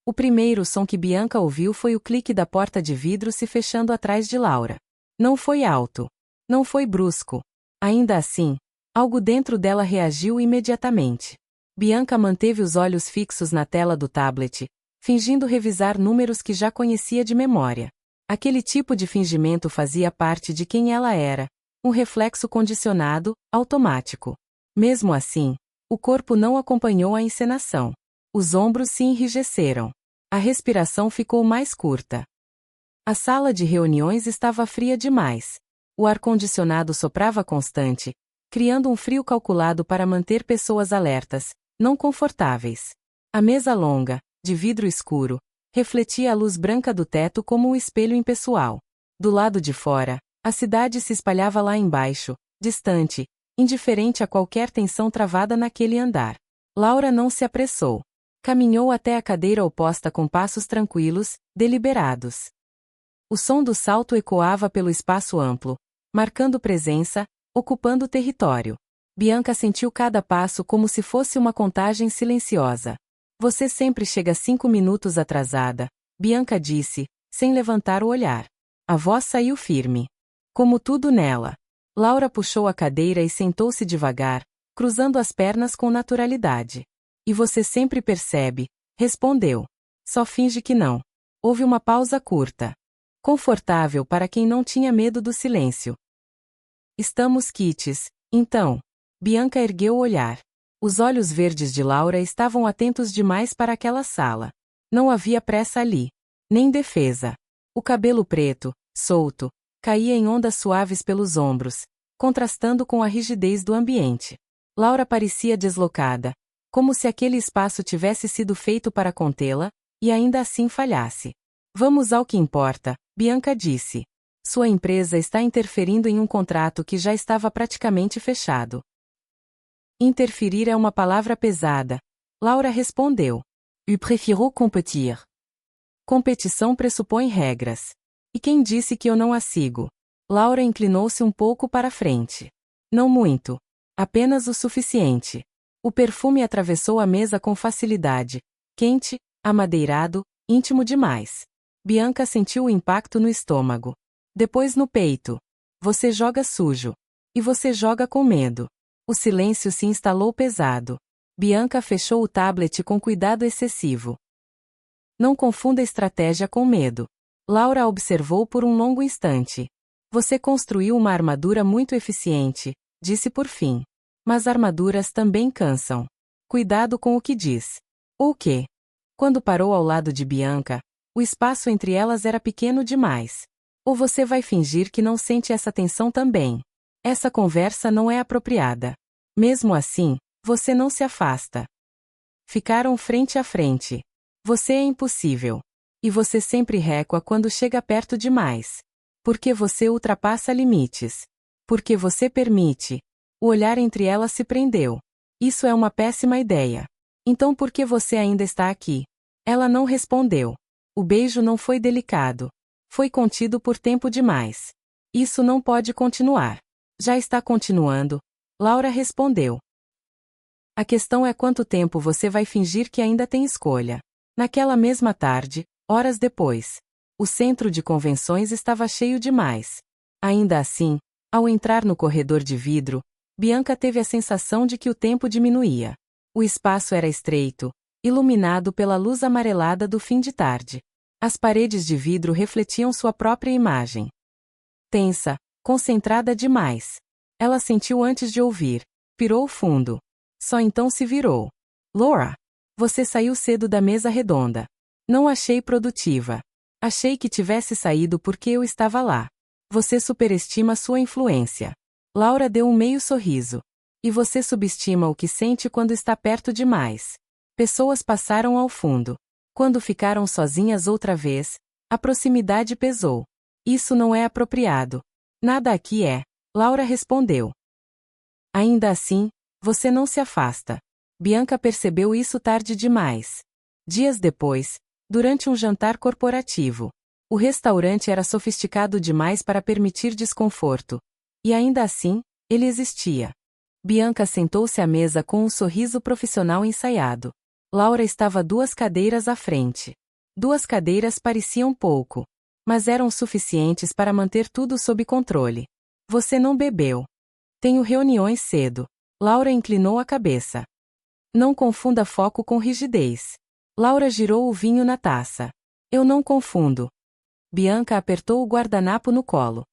O primeiro som que Bianca ouviu foi o clique da porta de vidro se fechando atrás de Laura. Não foi alto. Não foi brusco. Ainda assim, algo dentro dela reagiu imediatamente. Bianca manteve os olhos fixos na tela do tablet, fingindo revisar números que já conhecia de memória. Aquele tipo de fingimento fazia parte de quem ela era, um reflexo condicionado, automático. Mesmo assim, o corpo não acompanhou a encenação. Os ombros se enrijeceram. A respiração ficou mais curta. A sala de reuniões estava fria demais. O ar-condicionado soprava constante, criando um frio calculado para manter pessoas alertas, não confortáveis. A mesa longa, de vidro escuro, refletia a luz branca do teto como um espelho impessoal. Do lado de fora, a cidade se espalhava lá embaixo, distante, indiferente a qualquer tensão travada naquele andar. Laura não se apressou. Caminhou até a cadeira oposta com passos tranquilos, deliberados. O som do salto ecoava pelo espaço amplo, marcando presença, ocupando território. Bianca sentiu cada passo como se fosse uma contagem silenciosa. Você sempre chega 5 minutos atrasada, Bianca disse, sem levantar o olhar. A voz saiu firme. Como tudo nela. Laura puxou a cadeira e sentou-se devagar, cruzando as pernas com naturalidade. E você sempre percebe, respondeu. Só finge que não. Houve uma pausa curta. Confortável para quem não tinha medo do silêncio. Estamos quites, então. Bianca ergueu o olhar. Os olhos verdes de Laura estavam atentos demais para aquela sala. Não havia pressa ali. Nem defesa. O cabelo preto, solto, caía em ondas suaves pelos ombros, contrastando com a rigidez do ambiente. Laura parecia deslocada, como se aquele espaço tivesse sido feito para contê-la, e ainda assim falhasse. Vamos ao que importa, Bianca disse. Sua empresa está interferindo em um contrato que já estava praticamente fechado. Interferir é uma palavra pesada. Laura respondeu. Eu prefiro competir. Competição pressupõe regras. E quem disse que eu não as sigo? Laura inclinou-se um pouco para frente. Não muito. Apenas o suficiente. O perfume atravessou a mesa com facilidade. Quente, amadeirado, íntimo demais. Bianca sentiu o impacto no estômago. Depois no peito. Você joga sujo. E você joga com medo. O silêncio se instalou pesado. Bianca fechou o tablet com cuidado excessivo. Não confunda estratégia com medo. Laura observou por um longo instante. Você construiu uma armadura muito eficiente, disse por fim. Mas armaduras também cansam. Cuidado com o que diz. Ou quê? Quando parou ao lado de Bianca, o espaço entre elas era pequeno demais. Ou você vai fingir que não sente essa tensão também. Essa conversa não é apropriada. Mesmo assim, você não se afasta. Ficaram frente a frente. Você é impossível. E você sempre recua quando chega perto demais. Porque você ultrapassa limites. Porque você permite. O olhar entre elas se prendeu. Isso é uma péssima ideia. Então por que você ainda está aqui? Ela não respondeu. O beijo não foi delicado. Foi contido por tempo demais. Isso não pode continuar. Já está continuando. Laura respondeu. A questão é quanto tempo você vai fingir que ainda tem escolha. Naquela mesma tarde, horas depois, o centro de convenções estava cheio demais. Ainda assim, ao entrar no corredor de vidro, Bianca teve a sensação de que o tempo diminuía. O espaço era estreito, iluminado pela luz amarelada do fim de tarde. As paredes de vidro refletiam sua própria imagem. Tensa, concentrada demais. Ela sentiu antes de ouvir. Pirou fundo. Só então se virou. Laura, você saiu cedo da mesa redonda. Não achei produtiva. Achei que tivesse saído porque eu estava lá. Você superestima sua influência. Laura deu um meio sorriso. E você subestima o que sente quando está perto demais. Pessoas passaram ao fundo. Quando ficaram sozinhas outra vez, a proximidade pesou. Isso não é apropriado. Nada aqui é. Laura respondeu. Ainda assim, você não se afasta. Bianca percebeu isso tarde demais. Dias depois, durante um jantar corporativo. O restaurante era sofisticado demais para permitir desconforto. E ainda assim, ele existia. Bianca sentou-se à mesa com um sorriso profissional ensaiado. Laura estava 2 cadeiras à frente. 2 cadeiras pareciam pouco, mas eram suficientes para manter tudo sob controle. Você não bebeu. Tenho reuniões cedo. Laura inclinou a cabeça. Não confunda foco com rigidez. Laura girou o vinho na taça. Eu não confundo. Bianca apertou o guardanapo no colo.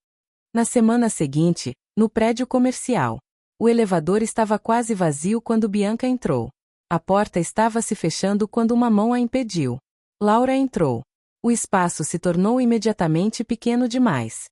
Na semana seguinte, no prédio comercial, o elevador estava quase vazio quando Bianca entrou. A porta estava se fechando quando uma mão a impediu. Laura entrou. O espaço se tornou imediatamente pequeno demais.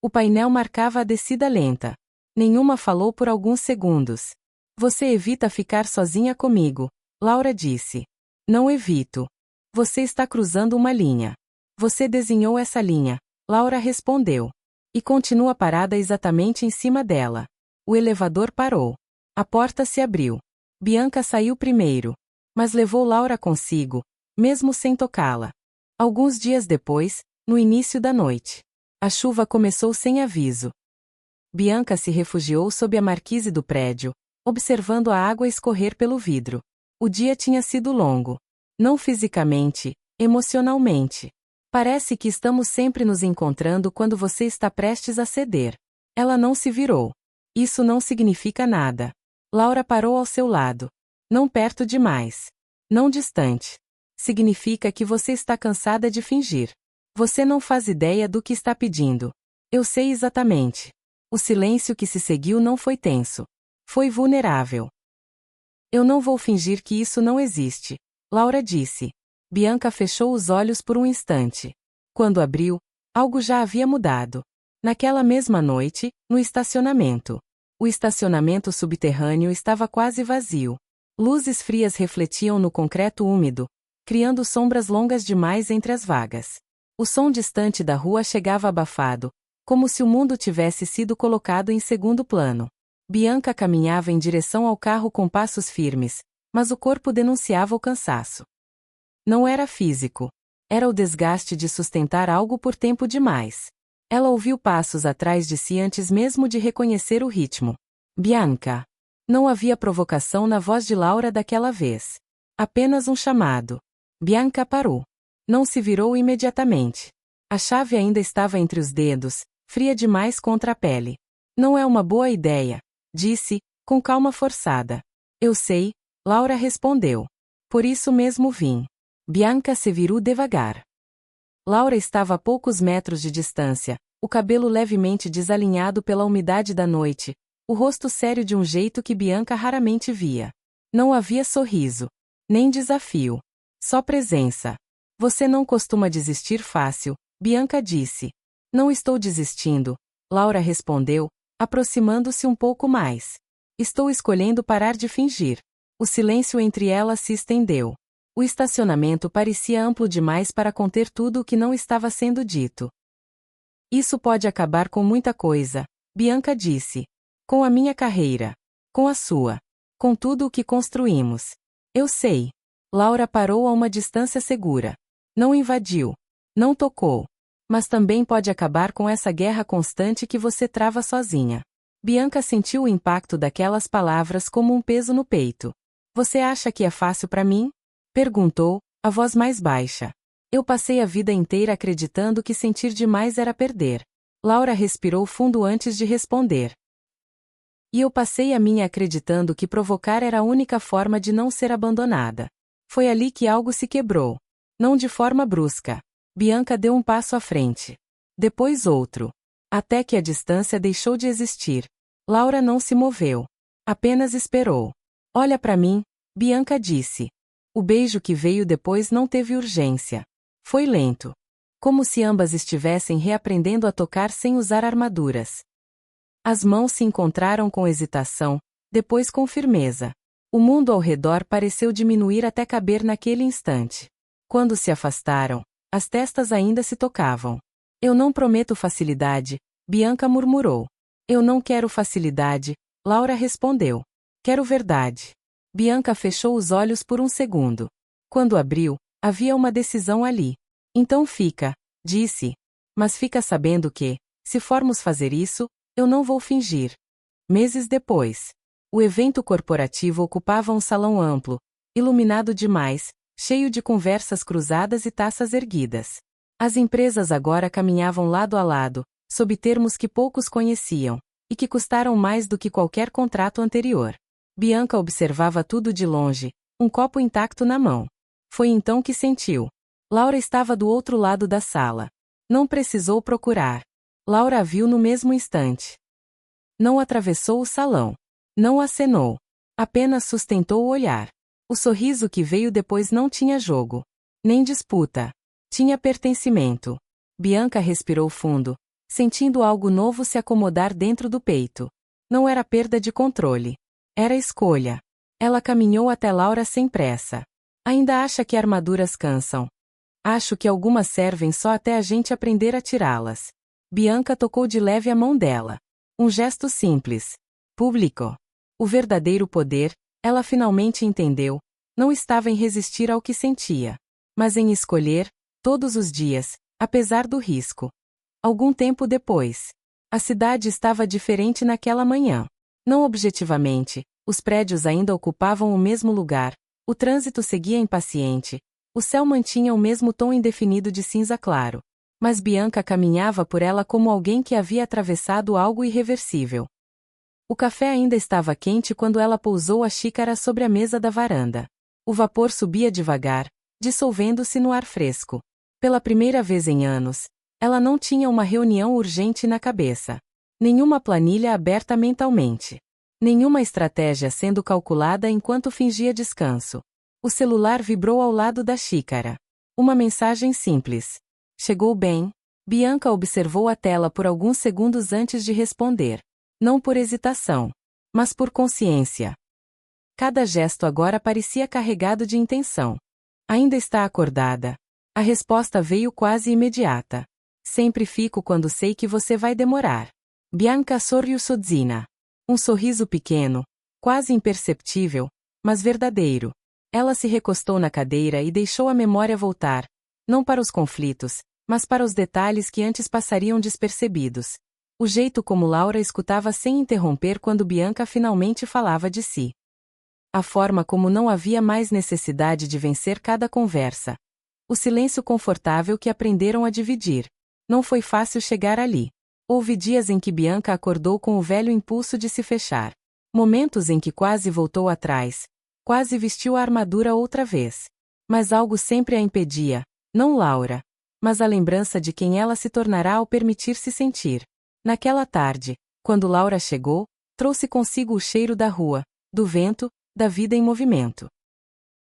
O painel marcava a descida lenta. Nenhuma falou por alguns segundos. Você evita ficar sozinha comigo, Laura disse. Não evito. Você está cruzando uma linha. Você desenhou essa linha, Laura respondeu. E continua parada exatamente em cima dela. O elevador parou. A porta se abriu. Bianca saiu primeiro, mas levou Laura consigo, mesmo sem tocá-la. Alguns dias depois, no início da noite, a chuva começou sem aviso. Bianca se refugiou sob a marquise do prédio, observando a água escorrer pelo vidro. O dia tinha sido longo. Não fisicamente, emocionalmente. Parece que estamos sempre nos encontrando quando você está prestes a ceder. Ela não se virou. Isso não significa nada. Laura parou ao seu lado. Não perto demais. Não distante. Significa que você está cansada de fingir. Você não faz ideia do que está pedindo. Eu sei exatamente. O silêncio que se seguiu não foi tenso. Foi vulnerável. Eu não vou fingir que isso não existe, Laura disse. Bianca fechou os olhos por um instante. Quando abriu, algo já havia mudado. Naquela mesma noite, no estacionamento. O estacionamento subterrâneo estava quase vazio. Luzes frias refletiam no concreto úmido, criando sombras longas demais entre as vagas. O som distante da rua chegava abafado, como se o mundo tivesse sido colocado em segundo plano. Bianca caminhava em direção ao carro com passos firmes, mas o corpo denunciava o cansaço. Não era físico. Era o desgaste de sustentar algo por tempo demais. Ela ouviu passos atrás de si antes mesmo de reconhecer o ritmo. Bianca. Não havia provocação na voz de Laura daquela vez. Apenas um chamado. Bianca parou. Não se virou imediatamente. A chave ainda estava entre os dedos, fria demais contra a pele. Não é uma boa ideia, disse, com calma forçada. Eu sei, Laura respondeu. Por isso mesmo vim. Bianca se virou devagar. Laura estava a poucos metros de distância, o cabelo levemente desalinhado pela umidade da noite, o rosto sério de um jeito que Bianca raramente via. Não havia sorriso, nem desafio. Só presença. Você não costuma desistir fácil, Bianca disse. Não estou desistindo, Laura respondeu, aproximando-se um pouco mais. Estou escolhendo parar de fingir. O silêncio entre elas se estendeu. O estacionamento parecia amplo demais para conter tudo o que não estava sendo dito. Isso pode acabar com muita coisa, Bianca disse. Com a minha carreira. Com a sua. Com tudo o que construímos. Eu sei. Laura parou a uma distância segura. Não invadiu. Não tocou. Mas também pode acabar com essa guerra constante que você trava sozinha. Bianca sentiu o impacto daquelas palavras como um peso no peito. Você acha que é fácil para mim? Perguntou, a voz mais baixa. Eu passei a vida inteira acreditando que sentir demais era perder. Laura respirou fundo antes de responder. E eu passei a minha acreditando que provocar era a única forma de não ser abandonada. Foi ali que algo se quebrou. Não de forma brusca. Bianca deu um passo à frente. Depois outro. Até que a distância deixou de existir. Laura não se moveu. Apenas esperou. Olha para mim, Bianca disse. O beijo que veio depois não teve urgência. Foi lento. Como se ambas estivessem reaprendendo a tocar sem usar armaduras. As mãos se encontraram com hesitação, depois com firmeza. O mundo ao redor pareceu diminuir até caber naquele instante. Quando se afastaram, as testas ainda se tocavam. Eu não prometo facilidade, Bianca murmurou. Eu não quero facilidade, Laura respondeu. Quero verdade. Bianca fechou os olhos por um segundo. Quando abriu, havia uma decisão ali. Então fica, disse. Mas fica sabendo que, se formos fazer isso, eu não vou fingir. Meses depois. O evento corporativo ocupava um salão amplo, iluminado demais, cheio de conversas cruzadas e taças erguidas. As empresas agora caminhavam lado a lado, sob termos que poucos conheciam, e que custaram mais do que qualquer contrato anterior. Bianca observava tudo de longe, um copo intacto na mão. Foi então que sentiu. Laura estava do outro lado da sala. Não precisou procurar. Laura a viu no mesmo instante. Não atravessou o salão. Não acenou. Apenas sustentou o olhar. O sorriso que veio depois não tinha jogo. Nem disputa. Tinha pertencimento. Bianca respirou fundo, sentindo algo novo se acomodar dentro do peito. Não era perda de controle. Era escolha. Ela caminhou até Laura sem pressa. Ainda acha que armaduras cansam? Acho que algumas servem só até a gente aprender a tirá-las. Bianca tocou de leve a mão dela. Um gesto simples. Público. O verdadeiro poder, ela finalmente entendeu, não estava em resistir ao que sentia, mas em escolher, todos os dias, apesar do risco. Algum tempo depois, a cidade estava diferente naquela manhã. Não objetivamente, os prédios ainda ocupavam o mesmo lugar, o trânsito seguia impaciente, o céu mantinha o mesmo tom indefinido de cinza claro. Mas Bianca caminhava por ela como alguém que havia atravessado algo irreversível. O café ainda estava quente quando ela pousou a xícara sobre a mesa da varanda. O vapor subia devagar, dissolvendo-se no ar fresco. Pela primeira vez em anos, ela não tinha uma reunião urgente na cabeça. Nenhuma planilha aberta mentalmente. Nenhuma estratégia sendo calculada enquanto fingia descanso. O celular vibrou ao lado da xícara. Uma mensagem simples. Chegou bem? Bianca observou a tela por alguns segundos antes de responder. Não por hesitação, mas por consciência. Cada gesto agora parecia carregado de intenção. Ainda está acordada? A resposta veio quase imediata. Sempre fico quando sei que você vai demorar. Bianca sorriu sozinha. Um sorriso pequeno, quase imperceptível, mas verdadeiro. Ela se recostou na cadeira e deixou a memória voltar, não para os conflitos, mas para os detalhes que antes passariam despercebidos. O jeito como Laura escutava sem interromper quando Bianca finalmente falava de si. A forma como não havia mais necessidade de vencer cada conversa. O silêncio confortável que aprenderam a dividir. Não foi fácil chegar ali. Houve dias em que Bianca acordou com o velho impulso de se fechar. Momentos em que quase voltou atrás. Quase vestiu a armadura outra vez. Mas algo sempre a impedia. Não Laura, mas a lembrança de quem ela se tornará ao permitir-se sentir. Naquela tarde, quando Laura chegou, trouxe consigo o cheiro da rua, do vento, da vida em movimento.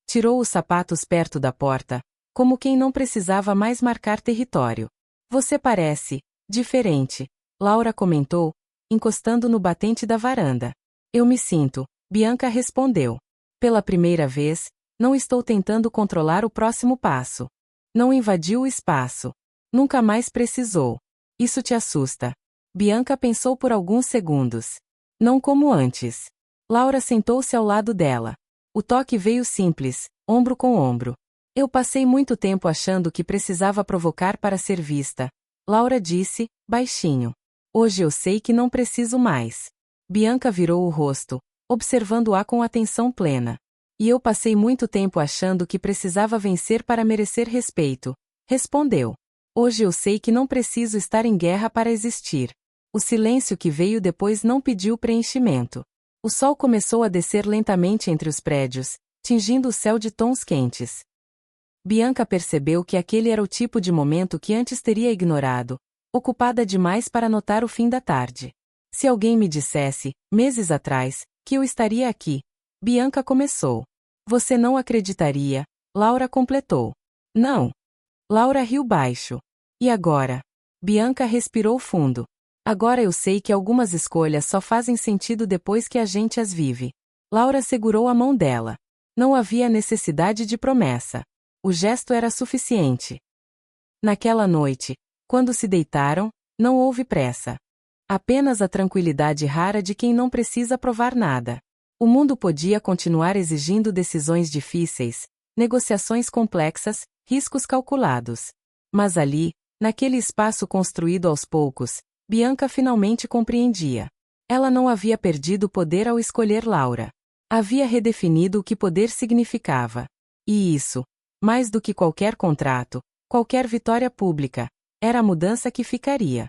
Tirou os sapatos perto da porta, como quem não precisava mais marcar território. Você parece diferente, Laura comentou, encostando no batente da varanda. Eu me sinto, Bianca respondeu. Pela primeira vez, não estou tentando controlar o próximo passo. Não invadiu o espaço. Nunca mais precisou. Isso te assusta. Bianca pensou por alguns segundos. Não como antes. Laura sentou-se ao lado dela. O toque veio simples, ombro com ombro. Eu passei muito tempo achando que precisava provocar para ser vista. Laura disse, baixinho. Hoje eu sei que não preciso mais. Bianca virou o rosto, observando-a com atenção plena. E eu passei muito tempo achando que precisava vencer para merecer respeito. Respondeu. Hoje eu sei que não preciso estar em guerra para existir. O silêncio que veio depois não pediu preenchimento. O sol começou a descer lentamente entre os prédios, tingindo o céu de tons quentes. Bianca percebeu que aquele era o tipo de momento que antes teria ignorado, ocupada demais para notar o fim da tarde. Se alguém me dissesse, meses atrás, que eu estaria aqui, Bianca começou. Você não acreditaria, Laura completou. Não. Laura riu baixo. E agora? Bianca respirou fundo. Agora eu sei que algumas escolhas só fazem sentido depois que a gente as vive. Laura segurou a mão dela. Não havia necessidade de promessa. O gesto era suficiente. Naquela noite, quando se deitaram, não houve pressa. Apenas a tranquilidade rara de quem não precisa provar nada. O mundo podia continuar exigindo decisões difíceis, negociações complexas, riscos calculados. Mas ali, naquele espaço construído aos poucos, Bianca finalmente compreendia. Ela não havia perdido o poder ao escolher Laura. Havia redefinido o que poder significava. E isso, mais do que qualquer contrato, qualquer vitória pública, era a mudança que ficaria.